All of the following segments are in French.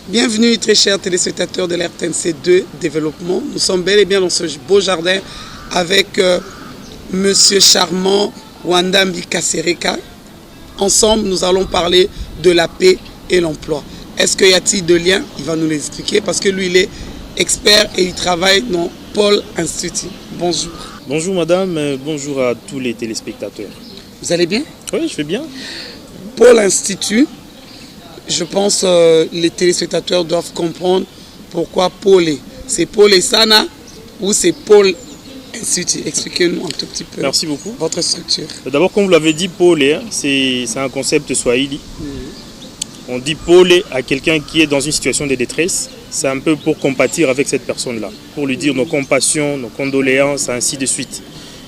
Bienvenue très chers téléspectateurs de l'RTNC2 Développement. Nous sommes bel et bien dans ce beau jardin avec Monsieur Charmant Wandambi Kasereka. Ensemble, nous allons parler de la paix et l'emploi. Est-ce qu'il y a-t-il de liens? Il va nous l'expliquer parce que lui, il est expert et il travaille dans Pôle Institut. Bonjour. Bonjour madame, bonjour à tous les téléspectateurs. Vous allez bien? Oui, je vais bien. Pôle Institut, je pense les téléspectateurs doivent comprendre pourquoi Pôle. C'est Pôle Sana ou c'est Pôle Institut? Expliquez-nous un tout petit peu. Merci beaucoup. Votre structure. D'abord, comme vous l'avez dit, Pôle, c'est un concept swahili. On dit Pôle à quelqu'un qui est dans une situation de détresse. C'est un peu pour compatir avec cette personne-là, pour lui dire nos compassions, nos condoléances, ainsi de suite.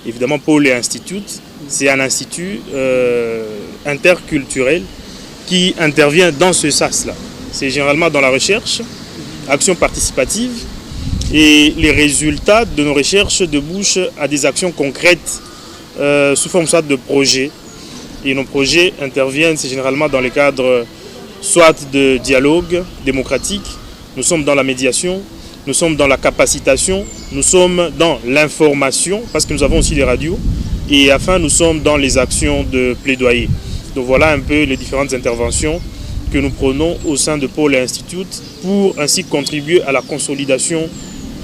Évidemment, Pôle Institut, c'est un institut interculturel qui intervient dans ce sas-là. C'est généralement dans la recherche, action participative, et les résultats de nos recherches débouchent à des actions concrètes sous forme soit de projets. Et nos projets interviennent, c'est généralement dans le cadre soit de dialogue démocratique, nous sommes dans la médiation, nous sommes dans la capacitation, nous sommes dans l'information, parce que nous avons aussi des radios, et enfin nous sommes dans les actions de plaidoyer. Donc voilà un peu les différentes interventions que nous prenons au sein de Pôle Institut pour ainsi contribuer à la consolidation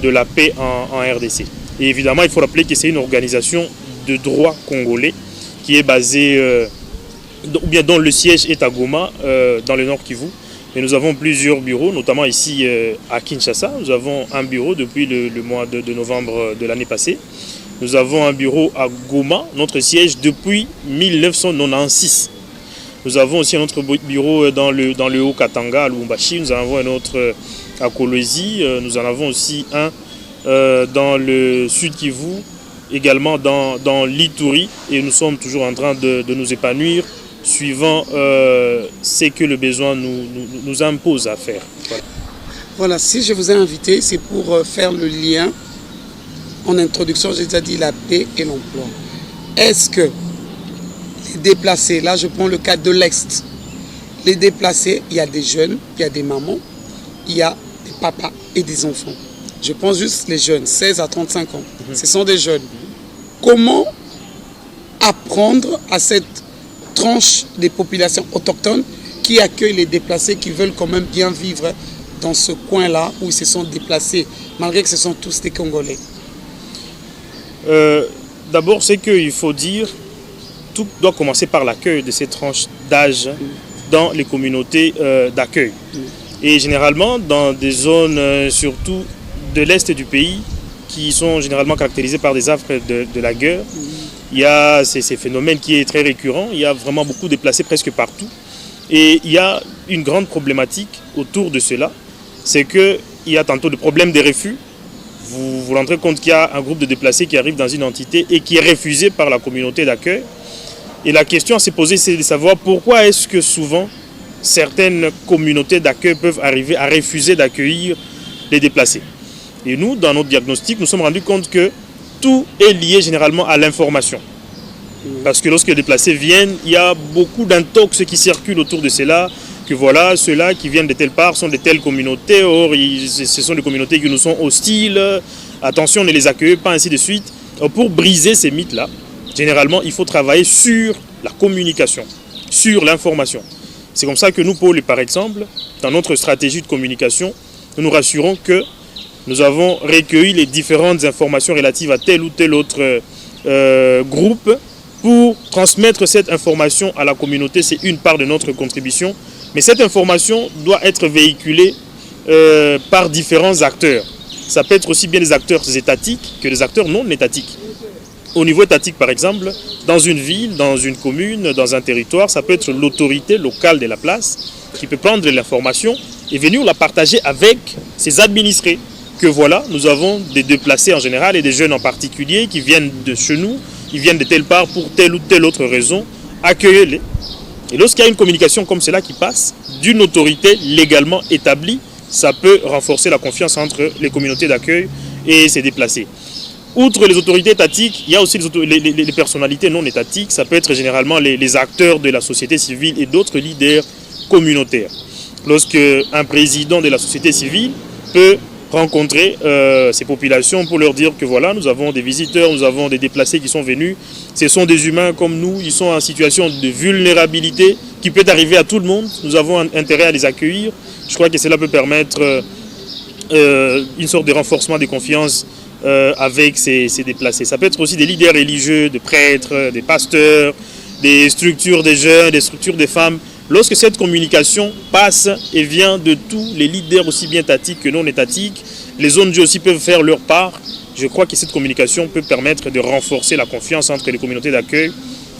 de la paix en RDC. Et évidemment, il faut rappeler que c'est une organisation de droit congolais qui est basée, ou bien dont le siège est à Goma, dans le Nord Kivu. Et nous avons plusieurs bureaux, notamment ici à Kinshasa. Nous avons un bureau depuis le mois de novembre de l'année passée. Nous avons un bureau à Goma, notre siège depuis 1996. Nous avons aussi un autre bureau dans le Haut-Katanga, à Lubumbashi. Nous en avons un autre à Kolwezi. Nous en avons aussi un dans le Sud Kivu, également dans l'Ituri. Et nous sommes toujours en train de nous épanouir suivant ce que le besoin nous impose à faire. Voilà, si je vous ai invité, c'est pour faire le lien. En introduction, j'ai déjà dit la paix et l'emploi. Est-ce que les déplacés, là je prends le cas de l'Est, les déplacés, il y a des jeunes, il y a des mamans, il y a des papas et des enfants. Je prends juste les jeunes, 16 à 35 ans. Ce sont des jeunes. Comment apprendre à cette tranche des populations autochtones qui accueillent les déplacés, qui veulent quand même bien vivre dans ce coin-là où ils se sont déplacés, malgré que ce sont tous des Congolais? D'abord, c'est qu'il faut dire, tout doit commencer par l'accueil de ces tranches d'âge dans les communautés d'accueil. Et généralement, dans des zones, surtout de l'Est du pays, qui sont généralement caractérisées par des affres de la guerre, il y a ces phénomènes qui est très récurrent. Il y a vraiment beaucoup de déplacés presque partout. Et il y a une grande problématique autour de cela. C'est qu'il y a tantôt le problème des refus. Vous vous rendrez compte qu'il y a un groupe de déplacés qui arrive dans une entité et qui est refusé par la communauté d'accueil. Et la question à se poser, c'est de savoir pourquoi est-ce que souvent certaines communautés d'accueil peuvent arriver à refuser d'accueillir les déplacés. Et nous, dans notre diagnostic, nous sommes rendus compte que tout est lié généralement à l'information. Parce que lorsque les déplacés viennent, il y a beaucoup d'intox qui circulent autour de cela, que voilà, ceux-là qui viennent de telle part sont de telles communautés, or ce sont des communautés qui nous sont hostiles, attention, ne les accueillez pas, ainsi de suite. Alors, pour briser ces mythes-là, généralement, il faut travailler sur la communication, sur l'information. C'est comme ça que nous, Pôle, par exemple, dans notre stratégie de communication, nous nous rassurons que nous avons recueilli les différentes informations relatives à tel ou tel autre groupe pour transmettre cette information à la communauté. C'est une part de notre contribution. Mais cette information doit être véhiculée par différents acteurs. Ça peut être aussi bien des acteurs étatiques que des acteurs non étatiques. Au niveau étatique, par exemple, dans une ville, dans une commune, dans un territoire, ça peut être l'autorité locale de la place qui peut prendre l'information et venir la partager avec ses administrés. Que voilà, nous avons des déplacés en général et des jeunes en particulier qui viennent de chez nous, ils viennent de telle part pour telle ou telle autre raison, accueillez-les. Et lorsqu'il y a une communication comme cela qui passe, d'une autorité légalement établie, ça peut renforcer la confiance entre les communautés d'accueil et ces déplacés. Outre les autorités étatiques, il y a aussi les personnalités non étatiques, ça peut être généralement les acteurs de la société civile et d'autres leaders communautaires. lorsque un président de la société civile peut rencontrer ces populations pour leur dire que voilà, nous avons des visiteurs, nous avons des déplacés qui sont venus, ce sont des humains comme nous, ils sont en situation de vulnérabilité qui peut arriver à tout le monde, nous avons intérêt à les accueillir. Je crois que cela peut permettre une sorte de renforcement de confiance avec ces déplacés. Ça peut être aussi des leaders religieux, des prêtres, des pasteurs, des structures des jeunes, des structures des femmes. Lorsque cette communication passe et vient de tous les leaders, aussi bien étatiques que non étatiques, les ONG aussi peuvent faire leur part. Je crois que cette communication peut permettre de renforcer la confiance entre les communautés d'accueil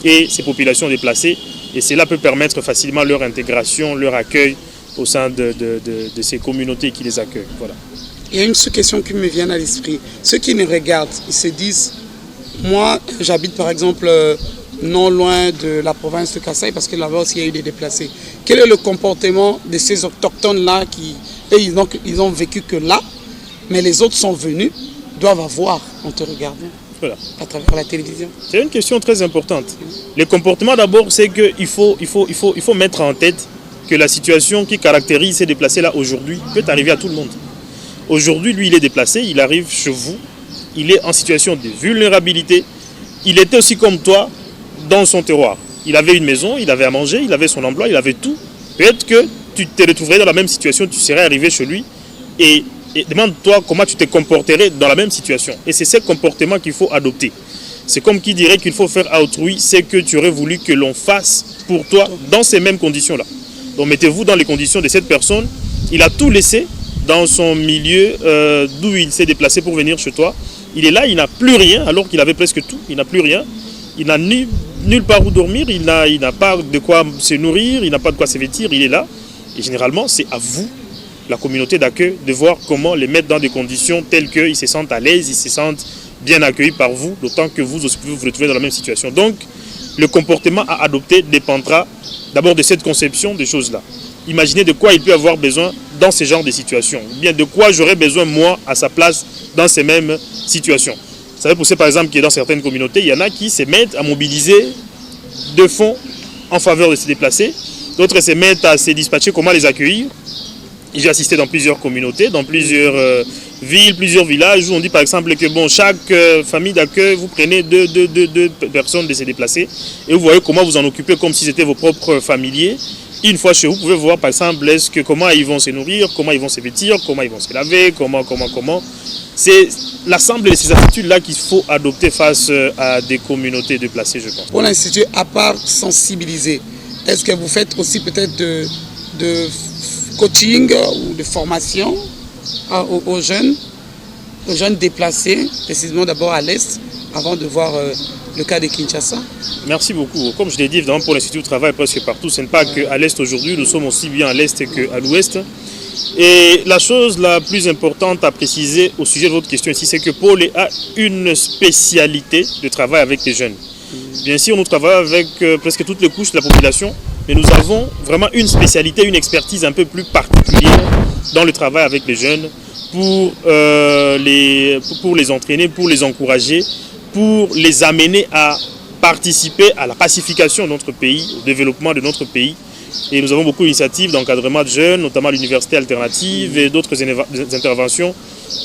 et ces populations déplacées. Et cela peut permettre facilement leur intégration, leur accueil au sein de ces communautés qui les accueillent. Voilà. Il y a une sous-question qui me vient à l'esprit. Ceux qui nous regardent, ils se disent, moi j'habite par exemple non loin de la province de Kasaï, parce que là-bas aussi il y a eu des déplacés. Quel est le comportement de ces autochtones-là qui, eux, ils ont vécu que là, mais les autres sont venus, doivent avoir en te regardant à travers la télévision? C'est une question très importante. Le comportement d'abord, c'est qu'il faut mettre en tête que la situation qui caractérise ces déplacés-là aujourd'hui peut arriver à tout le monde. Aujourd'hui, lui, il est déplacé, il arrive chez vous, il est en situation de vulnérabilité. Il était aussi comme toi, dans son terroir. Il avait une maison, il avait à manger, il avait son emploi, il avait tout. Peut-être que tu te retrouverais dans la même situation, tu serais arrivé chez lui et demande-toi comment tu te comporterais dans la même situation. Et c'est ce comportement qu'il faut adopter. C'est comme qui dirait qu'il faut faire à autrui ce que tu aurais voulu que l'on fasse pour toi dans ces mêmes conditions-là. Donc mettez-vous dans les conditions de cette personne. Il a tout laissé dans son milieu d'où il s'est déplacé pour venir chez toi. Il est là, il n'a plus rien alors qu'il avait presque tout. Il n'a plus rien. Il n'a nulle part où dormir, il n'a pas de quoi se nourrir, il n'a pas de quoi se vêtir, il est là. Et généralement, c'est à vous, la communauté d'accueil, de voir comment les mettre dans des conditions telles qu'ils se sentent à l'aise, ils se sentent bien accueillis par vous, d'autant que vous aussi pouvez vous retrouver dans la même situation. Donc, le comportement à adopter dépendra d'abord de cette conception des choses-là. Imaginez de quoi il peut avoir besoin dans ce genre de situations, ou bien de quoi j'aurais besoin moi à sa place dans ces mêmes situations. Ça veut pousser par exemple que dans certaines communautés, il y en a qui se mettent à mobiliser de fonds en faveur de se déplacer. D'autres se mettent à se dispatcher comment les accueillir. J'ai assisté dans plusieurs communautés, dans plusieurs villes, plusieurs villages où on dit par exemple que bon, chaque famille d'accueil, vous prenez deux personnes de se déplacer et vous voyez comment vous en occupez comme si c'était vos propres familiers. Une fois chez vous, vous pouvez voir par exemple comment ils vont se nourrir, comment ils vont se vêtir, comment ils vont se laver, comment. C'est l'ensemble de ces attitudes-là qu'il faut adopter face à des communautés déplacées, je pense. Pour l'Institut, à part sensibiliser, est-ce que vous faites aussi peut-être de coaching ou de formation aux jeunes déplacés, précisément d'abord à l'Est, avant de voir le cas de Kinshasa? Merci beaucoup. Comme je l'ai dit, évidemment, pour l'Institut, travaille presque partout. Ce n'est pas qu'à l'Est aujourd'hui, nous sommes aussi bien à l'Est qu'à l'Ouest. Et la chose la plus importante à préciser au sujet de votre question ici, c'est que Pôle a une spécialité de travail avec les jeunes. Bien sûr, nous travaillons avec presque toutes les couches de la population, mais nous avons vraiment une spécialité, une expertise un peu plus particulière dans le travail avec les jeunes pour les entraîner, pour les encourager, pour les amener à participer à la pacification de notre pays, au développement de notre pays. Et nous avons beaucoup d'initiatives d'encadrement de jeunes, notamment l'université alternative et d'autres interventions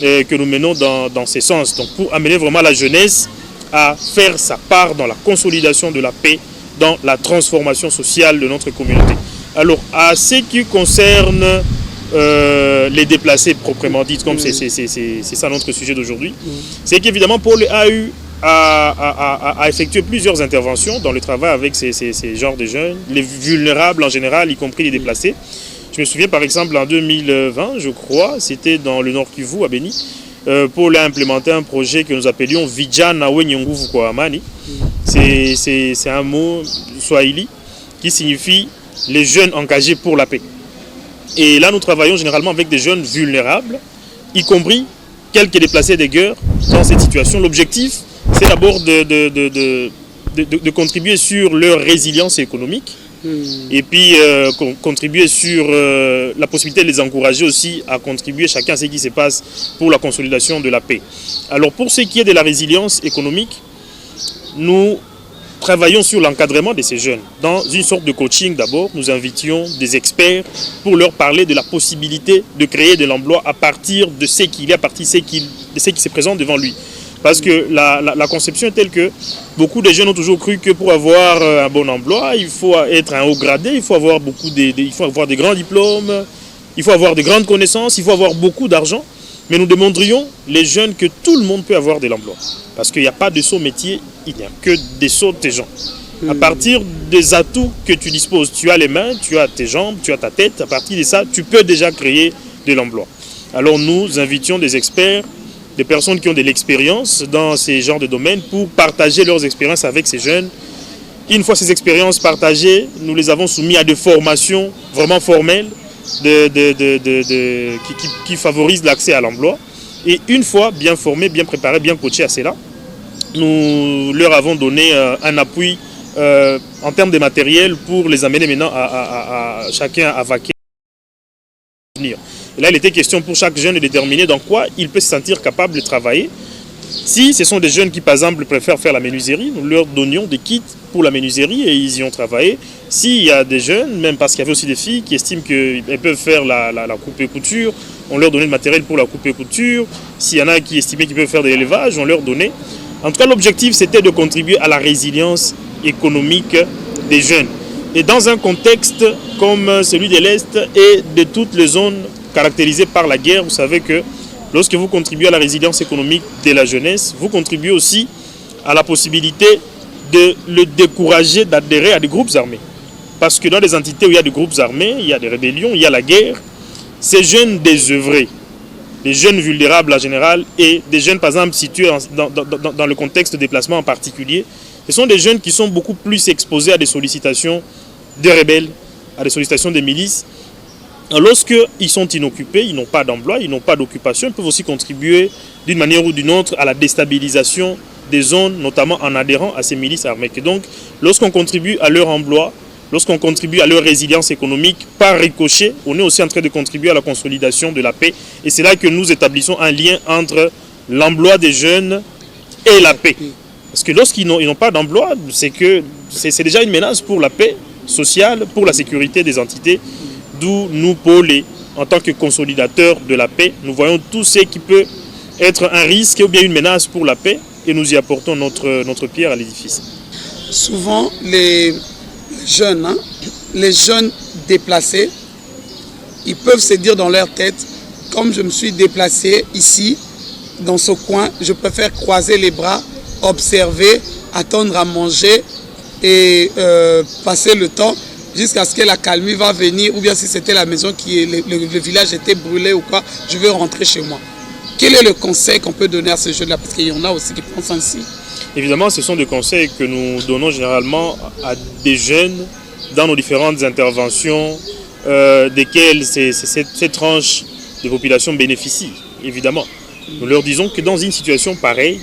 que nous menons dans ces sens. Donc pour amener vraiment la jeunesse à faire sa part dans la consolidation de la paix, dans la transformation sociale de notre communauté. Alors, à ce qui concerne les déplacés proprement dit, comme c'est ça notre sujet d'aujourd'hui, c'est qu'évidemment Pôle a effectué plusieurs interventions dans le travail avec ces genres de jeunes, les vulnérables en général, y compris les déplacés. Je me souviens par exemple en 2020, je crois, c'était dans le Nord Kivu, à Beni, Pôle a implémenté un projet que nous appelions Vijana Wenye Nguvu kwa Amani. C'est un mot swahili qui signifie les jeunes engagés pour la paix. Et là, nous travaillons généralement avec des jeunes vulnérables, y compris quelques déplacés des guerres dans cette situation. L'objectif, c'est d'abord de contribuer sur leur résilience économique et puis contribuer sur la possibilité de les encourager aussi à contribuer chacun à ce qui se passe pour la consolidation de la paix. Alors pour ce qui est de la résilience économique, nous travaillons sur l'encadrement de ces jeunes. Dans une sorte de coaching d'abord, nous invitions des experts pour leur parler de la possibilité de créer de l'emploi à partir de ce qu'il y a, à partir de ce qui se présente devant lui. Parce que la conception est telle que beaucoup de jeunes ont toujours cru que pour avoir un bon emploi, il faut être un haut gradé, il faut avoir il faut avoir des grands diplômes, il faut avoir de grandes connaissances, il faut avoir beaucoup d'argent. Mais nous demanderions les jeunes que tout le monde peut avoir de l'emploi. Parce qu'il n'y a pas de saut métier, il n'y a que des sauts de gens. À partir des atouts que tu disposes, tu as les mains, tu as tes jambes, tu as ta tête, à partir de ça, tu peux déjà créer de l'emploi. Alors nous invitions des experts, des personnes qui ont de l'expérience dans ces genres de domaines pour partager leurs expériences avec ces jeunes. Une fois ces expériences partagées, nous les avons soumis à des formations vraiment formelles qui favorisent l'accès à l'emploi. Et une fois bien formés, bien préparés, bien coachés à cela, nous leur avons donné un appui en termes de matériel pour les amener maintenant à chacun à vaquer. Et là, il était question pour chaque jeune de déterminer dans quoi il peut se sentir capable de travailler. Si ce sont des jeunes qui, par exemple, préfèrent faire la menuiserie, nous leur donnions des kits pour la menuiserie et ils y ont travaillé. S'il y a des jeunes, même parce qu'il y avait aussi des filles qui estiment qu'elles peuvent faire la coupe et couture, on leur donnait le matériel pour la coupe et couture. S'il y en a qui estimaient qu'ils peuvent faire de l'élevage, on leur donnait. En tout cas, l'objectif, c'était de contribuer à la résilience économique des jeunes. Et dans un contexte comme celui de l'Est et de toutes les zones caractérisées par la guerre, vous savez que lorsque vous contribuez à la résilience économique de la jeunesse, vous contribuez aussi à la possibilité de le décourager d'adhérer à des groupes armés. Parce que dans les entités où il y a des groupes armés, il y a des rébellions, il y a la guerre, ces jeunes désœuvrés, des jeunes vulnérables en général et des jeunes par exemple situés dans le contexte de déplacement en particulier, ce sont des jeunes qui sont beaucoup plus exposés à des sollicitations de rebelles, à des sollicitations des milices. Lorsqu'ils sont inoccupés, ils n'ont pas d'emploi, ils n'ont pas d'occupation, ils peuvent aussi contribuer d'une manière ou d'une autre à la déstabilisation des zones, notamment en adhérant à ces milices armées. Et donc, lorsqu'on contribue à leur emploi, lorsqu'on contribue à leur résilience économique, par ricochet, on est aussi en train de contribuer à la consolidation de la paix. Et c'est là que nous établissons un lien entre l'emploi des jeunes et la paix. Parce que lorsqu'ils n'ont pas d'emploi, c'est déjà une menace pour la paix sociale, pour la sécurité des entités. D'où nous, Paul, en tant que consolidateurs de la paix, nous voyons tout ce qui peut être un risque ou bien une menace pour la paix et nous y apportons notre pierre à l'édifice. Souvent, les jeunes déplacés, ils peuvent se dire dans leur tête, comme je me suis déplacé ici, dans ce coin, je préfère croiser les bras, observer, attendre à manger et passer le temps jusqu'à ce que la calmie va venir, ou bien si c'était la maison le village était brûlé ou quoi, je vais rentrer chez moi. Quel est le conseil qu'on peut donner à ces jeunes-là? Parce qu'il y en a aussi qui pensent ainsi. Évidemment, ce sont des conseils que nous donnons généralement à des jeunes dans nos différentes interventions, desquelles cette tranche de population bénéficie, évidemment. Nous leur disons que dans une situation pareille,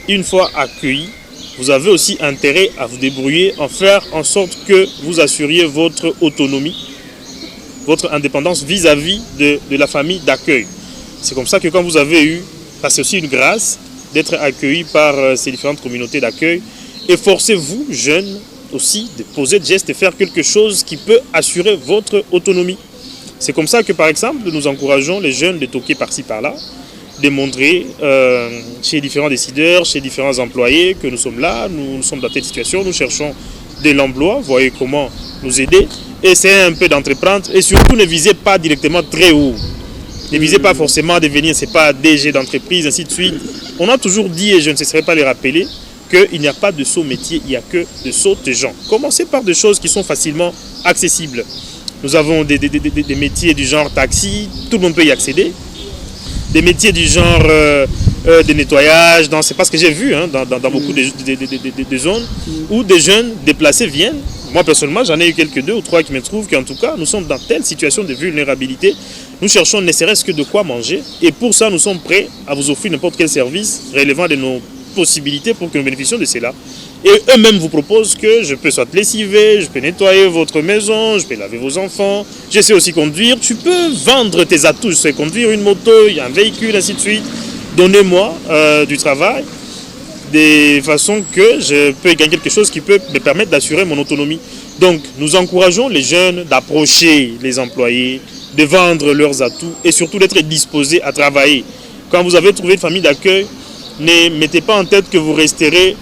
une fois accueillis, vous avez aussi intérêt à vous débrouiller, en faire en sorte que vous assuriez votre autonomie, votre indépendance vis-à-vis de la famille d'accueil. C'est comme ça que quand vous avez eu, parce que c'est aussi une grâce d'être accueilli par ces différentes communautés d'accueil, efforcez-vous, jeunes, aussi de poser de gestes et faire quelque chose qui peut assurer votre autonomie. C'est comme ça que, par exemple, nous encourageons les jeunes de toquer par-ci, par-là, démontrer chez différents décideurs, chez différents employés que nous sommes là, nous sommes dans cette situation, nous cherchons de l'emploi, vous voyez comment nous aider, essayez un peu d'entreprendre et surtout ne visez pas directement très haut. Ne visez pas forcément à devenir, c'est pas DG d'entreprise, ainsi de suite. On a toujours dit, et je ne cesserai pas de les rappeler, qu'il n'y a pas de saut métier, il n'y a que de saut de gens. Commencez par des choses qui sont facilement accessibles. Nous avons des métiers du genre taxi, tout le monde peut y accéder. Des métiers du genre de nettoyage, c'est pas ce que j'ai vu dans beaucoup de zones où des jeunes déplacés viennent. Moi personnellement j'en ai eu quelques 2 ou 3 qui me trouvent qu'en tout cas nous sommes dans telle situation de vulnérabilité, nous cherchons ne serait-ce que de quoi manger et pour ça nous sommes prêts à vous offrir n'importe quel service relevant de nos possibilités pour que nous bénéficions de cela. Et eux-mêmes vous proposent que je peux soit lessiver, je peux nettoyer votre maison, je peux laver vos enfants, je sais aussi conduire, tu peux vendre tes atouts, je sais conduire une moto, il y a un véhicule, ainsi de suite. Donnez-moi du travail, de façon que je peux gagner quelque chose qui peut me permettre d'assurer mon autonomie. Donc, nous encourageons les jeunes d'approcher les employés, de vendre leurs atouts et surtout d'être disposés à travailler. Quand vous avez trouvé une famille d'accueil, ne mettez pas en tête que vous resterez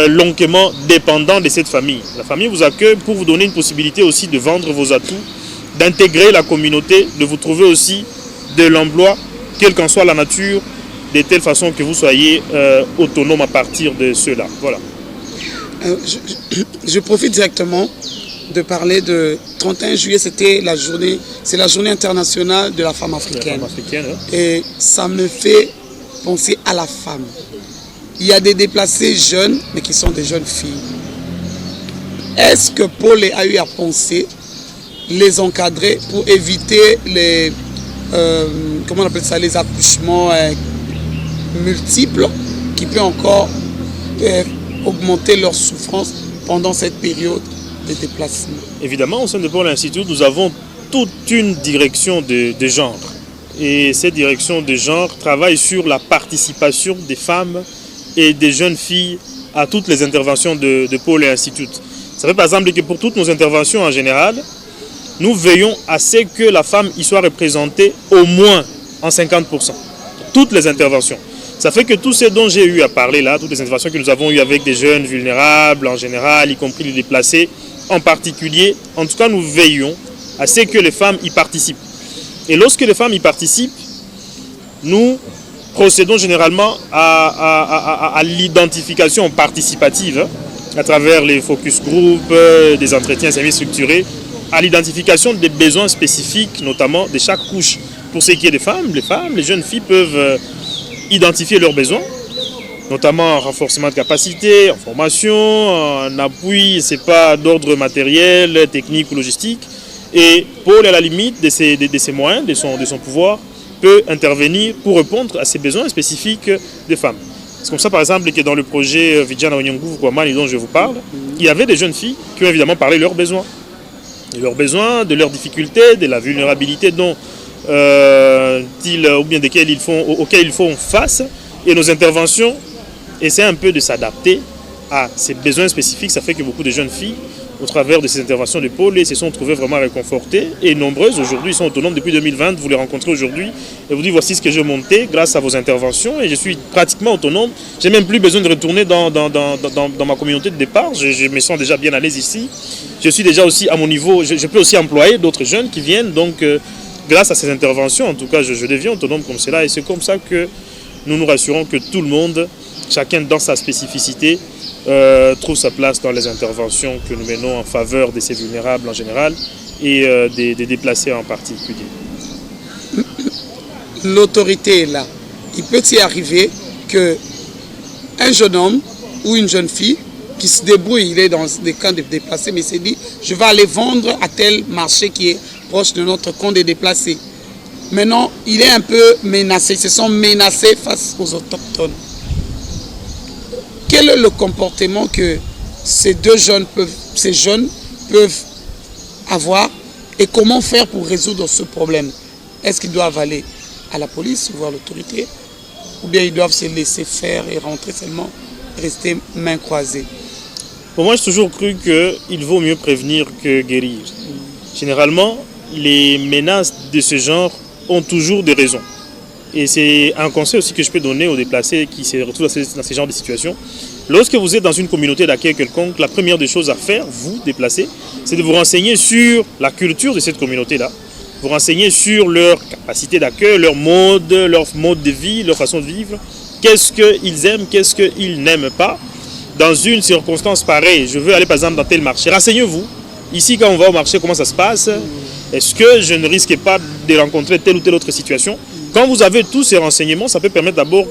longuement dépendant de cette famille. La famille vous accueille pour vous donner une possibilité aussi de vendre vos atouts, d'intégrer la communauté, de vous trouver aussi de l'emploi, quelle qu'en soit la nature, de telle façon que vous soyez autonome à partir de cela. Voilà. Je profite directement de parler de 31 juillet, c'est la journée internationale de la femme africaine. Et ça me fait penser à la femme. Il y a des déplacés jeunes, mais qui sont des jeunes filles. Est-ce que Paul a eu à penser les encadrer pour éviter les, comment on appelle ça, les accouchements multiples qui peuvent encore augmenter leur souffrance pendant cette période de déplacement? Évidemment, au sein de Paul Institute, nous avons toute une direction de genre. Et cette direction de genre travaille sur la participation des femmes et des jeunes filles à toutes les interventions de Paul Institute. Ça fait par exemple que pour toutes nos interventions en général, nous veillons à ce que la femme y soit représentée au moins en 50%. Toutes les interventions. Ça fait que tout ce dont j'ai eu à parler là, toutes les interventions que nous avons eues avec des jeunes vulnérables en général, y compris les déplacés en particulier, en tout cas nous veillons à ce que les femmes y participent. Et lorsque les femmes y participent, nous procédons généralement à l'identification participative à travers les focus group, des entretiens semi-structurés, à l'identification des besoins spécifiques, notamment de chaque couche. Pour ce qui est des femmes, les jeunes filles peuvent identifier leurs besoins, notamment en renforcement de capacité, en formation, en appui, c'est pas d'ordre matériel, technique ou logistique. Et Paul, à la limite de ses moyens, de son pouvoir, peut intervenir pour répondre à ces besoins spécifiques des femmes. C'est comme ça, par exemple, que dans le projet Vijana Onyongu Kwamani dont je vous parle, il y avait des jeunes filles qui ont évidemment parlé de leurs besoins. De leurs besoins, de leurs difficultés, de la vulnérabilité dont ou bien auxquels ils font face. Et nos interventions essaient un peu de s'adapter à ces besoins spécifiques. Ça fait que beaucoup de jeunes filles, au travers de ces interventions de Paul, se sont trouvées vraiment réconfortées et nombreuses. Aujourd'hui, ils sont autonomes depuis 2020. Vous les rencontrez aujourd'hui et vous dites voici ce que j'ai monté grâce à vos interventions et je suis pratiquement autonome. J'ai même plus besoin de retourner dans ma communauté de départ. Je me sens déjà bien à l'aise ici. Je suis déjà aussi à mon niveau. Je peux aussi employer d'autres jeunes qui viennent. Donc, grâce à ces interventions, en tout cas, je deviens autonome comme cela et c'est comme ça que nous nous rassurons que tout le monde, chacun dans sa spécificité, trouve sa place dans les interventions que nous menons en faveur de ces vulnérables en général et des déplacés en particulier. L'autorité est là. Il peut y arriver qu'un jeune homme ou une jeune fille qui se débrouille, il est dans des camps de déplacés, mais il s'est dit, je vais aller vendre à tel marché qui est proche de notre camp de déplacés. Maintenant, il est un peu menacé, ils se sont menacés face aux autochtones. Quel est le comportement que ces jeunes peuvent avoir et comment faire pour résoudre ce problème? Est-ce qu'ils doivent aller à la police, voir l'autorité, ou bien ils doivent se laisser faire et rentrer seulement, rester mains croisées? Pour moi, j'ai toujours cru qu'il vaut mieux prévenir que guérir. Généralement, les menaces de ce genre ont toujours des raisons. Et c'est un conseil aussi que je peux donner aux déplacés qui se retrouvent dans ce genre de situation. Lorsque vous êtes dans une communauté d'accueil quelconque, la première des choses à faire, vous, déplacés, c'est de vous renseigner sur la culture de cette communauté-là. Vous renseigner sur leur capacité d'accueil, leur mode de vie, leur façon de vivre. Qu'est-ce qu'ils aiment, qu'est-ce qu'ils n'aiment pas. Dans une circonstance pareille, je veux aller par exemple dans tel marché, renseignez-vous. Ici, quand on va au marché, comment ça se passe? Est-ce que je ne risque pas de rencontrer telle ou telle autre situation? Quand vous avez tous ces renseignements, ça peut permettre d'abord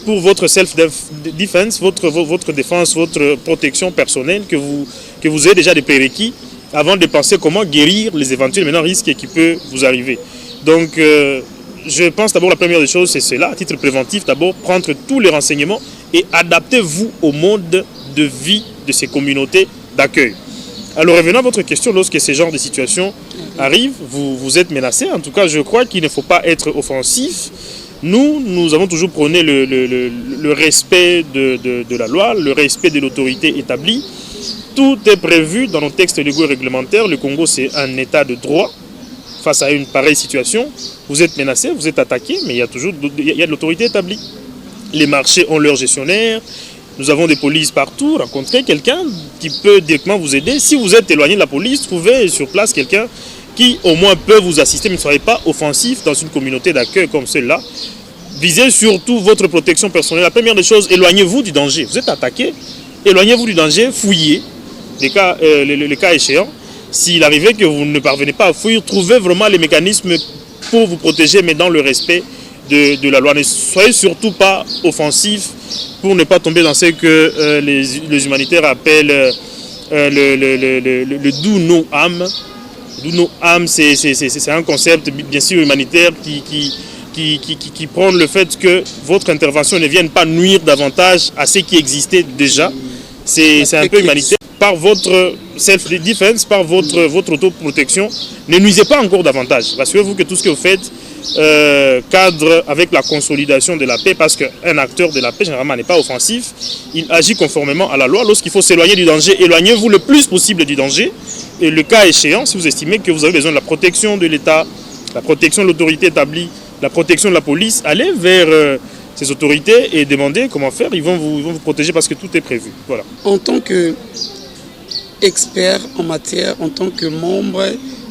pour votre self-defense, votre défense, votre protection personnelle, que vous ayez déjà des prérequis avant de penser comment guérir les éventuels risques qui peuvent vous arriver. Donc, je pense d'abord la première des choses, c'est cela, à titre préventif, d'abord prendre tous les renseignements et adaptez-vous au mode de vie de ces communautés d'accueil. Alors revenons à votre question, lorsque ce genre de situation arrive, vous êtes menacé. En tout cas, je crois qu'il ne faut pas être offensif. Nous avons toujours prôné le respect de la loi, le respect de l'autorité établie. Tout est prévu dans nos textes légaux et réglementaires. Le Congo, c'est un état de droit. Face à une pareille situation, vous êtes menacé, vous êtes attaqué, mais il y a de l'autorité établie. Les marchés ont leurs gestionnaires. Nous avons des polices partout. Rencontrez quelqu'un qui peut directement vous aider. Si vous êtes éloigné de la police, trouvez sur place quelqu'un qui au moins peut vous assister, mais ne soyez pas offensif dans une communauté d'accueil comme celle-là. Visez surtout votre protection personnelle. La première des choses, éloignez-vous du danger. Vous êtes attaqué, éloignez-vous du danger, fouillez. Les cas échéants. S'il arrivait que vous ne parvenez pas à fuir, trouvez vraiment les mécanismes pour vous protéger, mais dans le respect de la loi. Ne soyez surtout pas offensif pour ne pas tomber dans ce que les humanitaires appellent le do no harm. Do no harm, c'est un concept bien sûr humanitaire qui prend le fait que votre intervention ne vienne pas nuire davantage à ce qui existait déjà. C'est un peu humanitaire. Par votre self-defense, par votre autoprotection, ne nuisez pas encore davantage. Rassurez-vous que tout ce que vous faites cadre avec la consolidation de la paix, parce qu'un acteur de la paix, généralement, n'est pas offensif. Il agit conformément à la loi. Lorsqu'il faut s'éloigner du danger, éloignez-vous le plus possible du danger. Et le cas échéant, si vous estimez que vous avez besoin de la protection de l'État, la protection de l'autorité établie, la protection de la police, allez vers ces autorités et demandez comment faire. Ils vont vous protéger parce que tout est prévu. Voilà. En tant qu'expert en matière, en tant que membre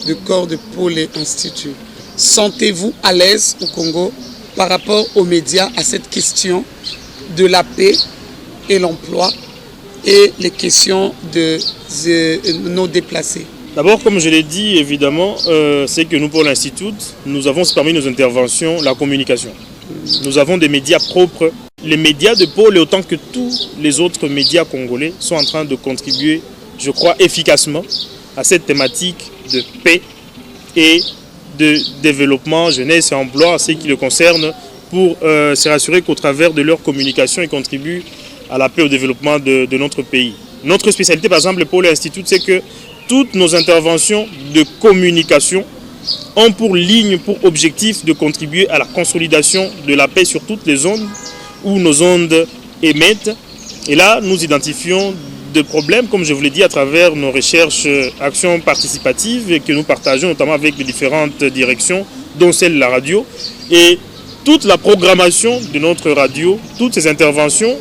du corps de Pôle et Institut, sentez-vous à l'aise au Congo par rapport aux médias à cette question de la paix et l'emploi et les questions de nos déplacés? D'abord, comme je l'ai dit, évidemment, c'est que nous, pour l'Institut, nous avons parmi nos interventions la communication. Nous avons des médias propres. Les médias de Pôle, autant que tous les autres médias congolais, sont en train de contribuer, je crois, efficacement à cette thématique de paix et de développement, jeunesse et emploi, ce qui le concerne, pour se rassurer qu'au travers de leur communication, ils contribuent à la paix et au développement de notre pays. Notre spécialité, par exemple, pour l'Institut, c'est que toutes nos interventions de communication ont pour ligne, pour objectif de contribuer à la consolidation de la paix sur toutes les zones où nos ondes émettent. Et là, nous identifions des problèmes, comme je vous l'ai dit, à travers nos recherches, actions participatives que nous partageons notamment avec les différentes directions, dont celle de la radio. Et toute la programmation de notre radio, toutes ces interventions,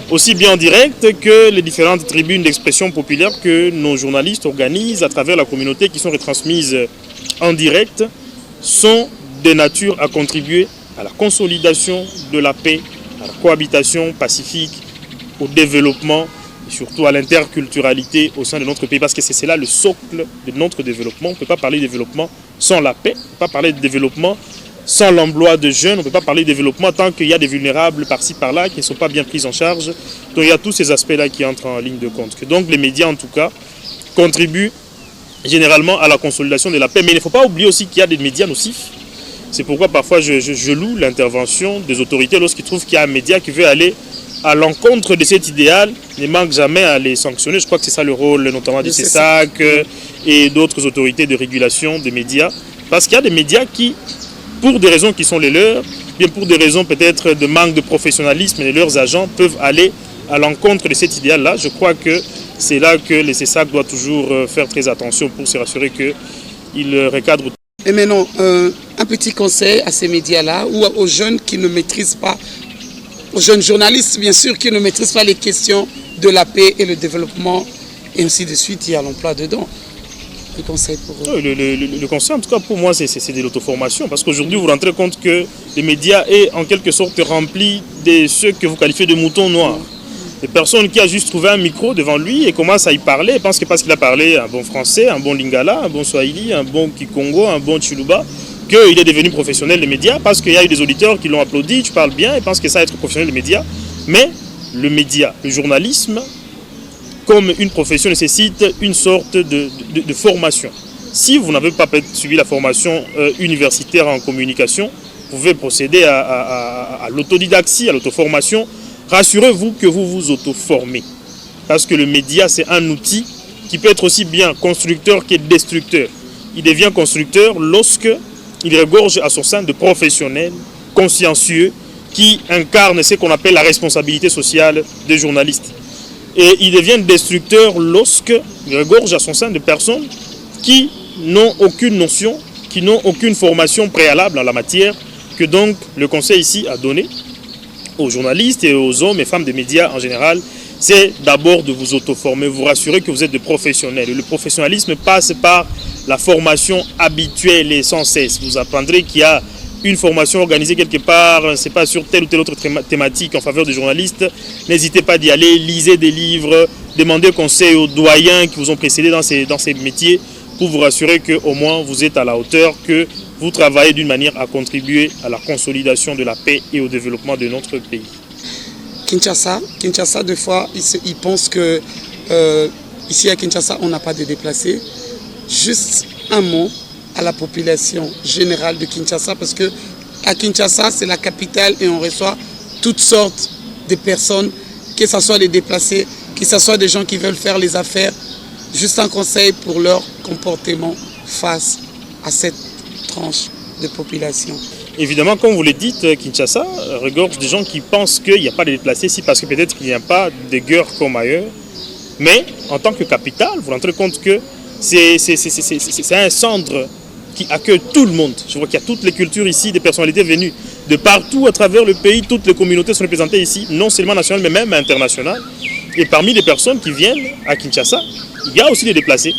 aussi bien en direct que les différentes tribunes d'expression populaire que nos journalistes organisent à travers la communauté, qui sont retransmises en direct, sont de nature à contribuer à la consolidation de la paix, à la cohabitation pacifique, au développement et surtout à l'interculturalité au sein de notre pays, parce que c'est là le socle de notre développement. On ne peut pas parler de développement sans la paix, on ne peut pas parler de développement sans l'emploi de jeunes, on ne peut pas parler de développement tant qu'il y a des vulnérables par-ci par-là qui ne sont pas bien pris en charge. Donc il y a tous ces aspects-là qui entrent en ligne de compte. Donc les médias en tout cas contribuent généralement à la consolidation de la paix. Mais il ne faut pas oublier aussi qu'il y a des médias nocifs. C'est pourquoi parfois je loue l'intervention des autorités lorsqu'ils trouvent qu'il y a un média qui veut aller à l'encontre de cet idéal, ne manque jamais à les sanctionner. Je crois que c'est ça le rôle notamment du CESAC et d'autres autorités de régulation des médias. Parce qu'il y a des médias qui, pour des raisons qui sont les leurs, bien pour des raisons peut-être de manque de professionnalisme de leurs agents, peuvent aller à l'encontre de cet idéal-là. Je crois que c'est là que les CESAC doivent toujours faire très attention pour se rassurer qu'ils recadrent. Et maintenant, un petit conseil à ces médias-là ou aux jeunes qui ne maîtrisent pas, aux jeunes journalistes bien sûr, qui ne maîtrisent pas les questions de la paix et le développement, et ainsi de suite, il y a l'emploi dedans. Le conseil pour eux. Le conseil, en tout cas pour moi, c'est de l'auto-formation. Parce qu'aujourd'hui, vous vous rendrez compte que les médias est en quelque sorte rempli de ceux que vous qualifiez de moutons noirs. Des personnes qui ont juste trouvé un micro devant lui et commencent à y parler, pensent que parce qu'il a parlé un bon français, un bon lingala, un bon swahili, un bon kikongo, un bon chuluba, qu'il est devenu professionnel des médias, parce qu'il y a eu des auditeurs qui l'ont applaudi, tu parles bien, et pensent que ça va être professionnel des médias. Mais le média, le journalisme, comme une profession, nécessite une sorte de formation. Si vous n'avez pas suivi la formation universitaire en communication, vous pouvez procéder à l'autodidaxie, à l'auto-formation. Rassurez-vous que vous vous auto-formez. Parce que le média, c'est un outil qui peut être aussi bien constructeur que destructeur. Il devient constructeur lorsque il regorge à son sein de professionnels consciencieux qui incarnent ce qu'on appelle la responsabilité sociale des journalistes. Et ils deviennent destructeurs lorsqu'ils regorgent à son sein de personnes qui n'ont aucune notion, qui n'ont aucune formation préalable en la matière, que donc le conseil ici a donné aux journalistes et aux hommes et femmes des médias en général, c'est d'abord de vous auto-former, vous rassurer que vous êtes des professionnels. Et le professionnalisme passe par la formation habituelle et sans cesse. Vous apprendrez qu'il y a une formation organisée quelque part, c'est pas sur telle ou telle autre thématique en faveur des journalistes. N'hésitez pas d'y aller, lisez des livres, demandez conseil aux doyens qui vous ont précédés dans ces métiers pour vous rassurer qu'au moins vous êtes à la hauteur, que vous travaillez d'une manière à contribuer à la consolidation de la paix et au développement de notre pays. Kinshasa, des fois, ils pensent que ici à Kinshasa, on n'a pas de déplacés. Juste un mot à la population générale de Kinshasa, parce que à Kinshasa, c'est la capitale et on reçoit toutes sortes de personnes, que ce soit des déplacés, que ce soit des gens qui veulent faire les affaires. Juste un conseil pour leur comportement face à cette tranche de population. Évidemment, comme vous le dites, Kinshasa regorge des gens qui pensent qu'il n'y a pas de déplacés ici parce que peut-être qu'il n'y a pas de guerre comme ailleurs. Mais en tant que capitale, vous vous rendez compte que c'est un centre qui accueille tout le monde. Je vois qu'il y a toutes les cultures ici, des personnalités venues de partout à travers le pays. Toutes les communautés sont représentées ici, non seulement nationales, mais même internationales. Et parmi les personnes qui viennent à Kinshasa, il y a aussi des déplacés.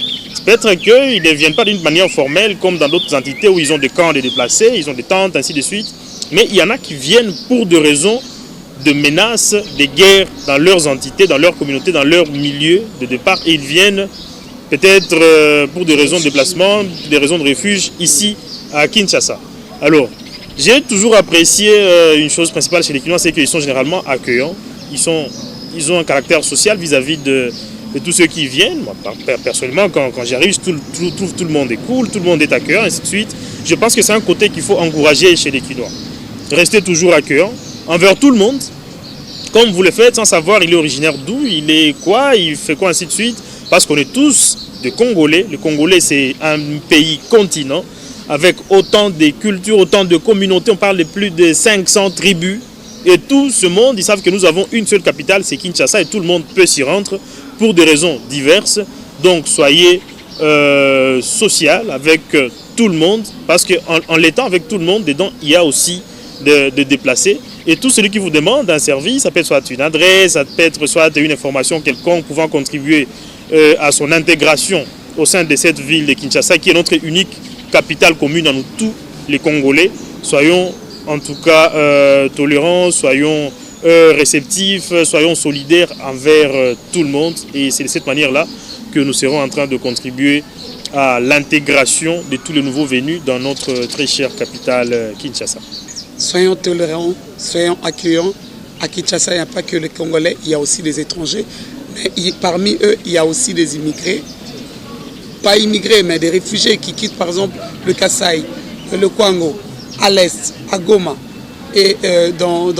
Peut-être qu'ils ne viennent pas d'une manière formelle comme dans d'autres entités où ils ont des camps de déplacés, ils ont des tentes, ainsi de suite. Mais il y en a qui viennent pour des raisons de menaces, de guerres dans leurs entités, dans leur communauté, dans leur milieu de départ. Et ils viennent peut-être pour des raisons de déplacement, des raisons de refuge ici à Kinshasa. Alors, j'ai toujours apprécié une chose principale chez les Kinois, c'est qu'ils sont généralement accueillants. Ils ont un caractère social vis-à-vis de tous ceux qui viennent. Moi, personnellement, quand j'arrive, je trouve tout le monde est cool, tout le monde est accueillant, ainsi de suite. Je pense que c'est un côté qu'il faut encourager chez les Kinois. Rester toujours accueillant envers tout le monde, comme vous le faites, sans savoir il est originaire d'où, il est quoi, il fait quoi, ainsi de suite. Parce qu'on est tous des Congolais. Le Congolais, c'est un pays continent, avec autant de cultures, autant de communautés. On parle de plus de 500 tribus. Et tout ce monde, ils savent que nous avons une seule capitale, c'est Kinshasa, et tout le monde peut s'y rendre pour des raisons diverses. Donc soyez social avec tout le monde, parce qu'en l'étant avec tout le monde, dedans, il y a aussi des déplacés. Et tout celui qui vous demande un service, ça peut être soit une adresse, ça peut être soit une information quelconque pouvant contribuer à son intégration au sein de cette ville de Kinshasa, qui est notre unique capitale commune à nous tous les Congolais. Soyons en tout cas tolérants, soyons réceptifs, soyons solidaires envers tout le monde. Et c'est de cette manière-là que nous serons en train de contribuer à l'intégration de tous les nouveaux venus dans notre très chère capitale Kinshasa. Soyons tolérants, soyons accueillants. À Kinshasa, il n'y a pas que les Congolais, il y a aussi des étrangers. Mais parmi eux, il y a aussi des immigrés. Pas immigrés, mais des réfugiés qui quittent par exemple le Kasaï, le Kwango, à l'est, à Goma, et dans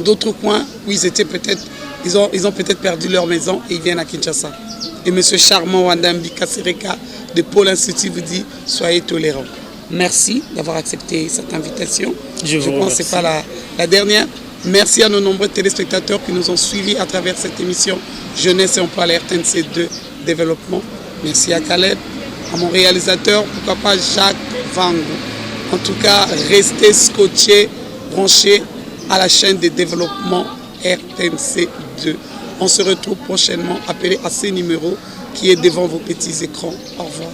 d'autres coins où ils étaient peut-être, ils ont peut-être perdu leur maison et ils viennent à Kinshasa. Et M. Charmant Wandambi Kasereka de Pôle Institut vous dit, soyez tolérants. Merci d'avoir accepté cette invitation. Je pense que ce n'est pas la dernière. Merci à nos nombreux téléspectateurs qui nous ont suivis à travers cette émission Jeunesse et Emploi à la RTNC2 Développement. Merci à Caleb, à mon réalisateur, pourquoi pas Jacques Vango. En tout cas, restez scotchés, branchés à la chaîne de développement RTNC2. On se retrouve prochainement. Appelez à ces numéros qui est devant vos petits écrans. Au revoir.